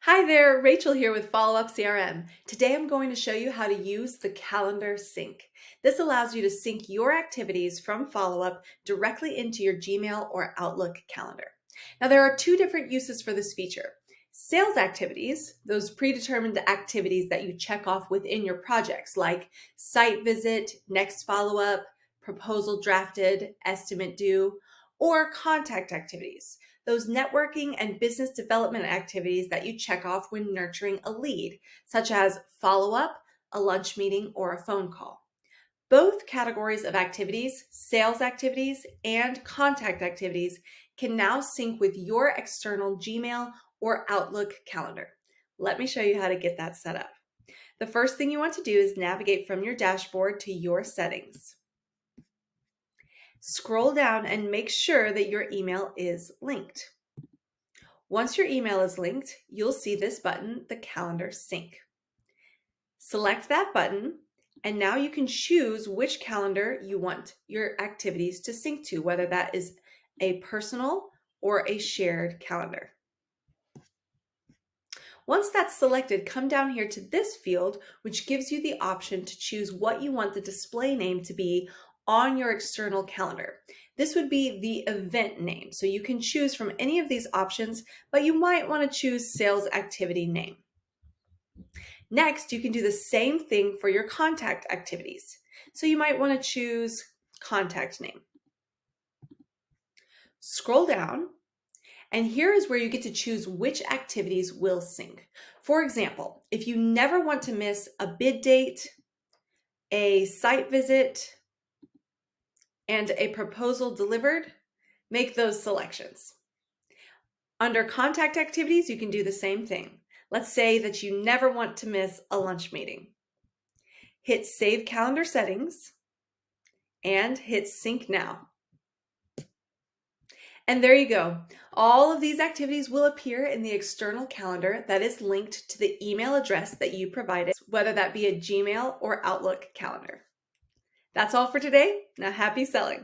Hi there, Rachel here with Followup CRM. Today I'm going to show you how to use the calendar sync. This allows you to sync your activities from Followup directly into your Gmail or Outlook calendar. Now there are two different uses for this feature. Sales activities, those predetermined activities that you check off within your projects like site visit, next follow-up, proposal drafted, estimate due, or contact activities, those networking and business development activities that you check off when nurturing a lead, such as follow-up, a lunch meeting, or a phone call. Both categories of activities, sales activities, and contact activities, can now sync with your external Gmail or Outlook calendar. Let me show you how to get that set up. The first thing you want to do is navigate from your dashboard to your settings. Scroll down and make sure that your email is linked. Once your email is linked, you'll see this button, the Calendar Sync. Select that button, and now you can choose which calendar you want your activities to sync to, whether that is a personal or a shared calendar. Once that's selected, come down here to this field, which gives you the option to choose what you want the display name to be on your external calendar. This would be the event name. So you can choose from any of these options, but you might want to choose sales activity name. Next, you can do the same thing for your contact activities. So you might want to choose contact name. Scroll down, and here is where you get to choose which activities will sync. For example, if you never want to miss a bid date, a site visit, and a proposal delivered, make those selections. Under contact activities, you can do the same thing. Let's say that you never want to miss a lunch meeting. Hit Save Calendar Settings and hit Sync Now. And there you go. All of these activities will appear in the external calendar that is linked to the email address that you provided, whether that be a Gmail or Outlook calendar. That's all for today. Now, happy selling.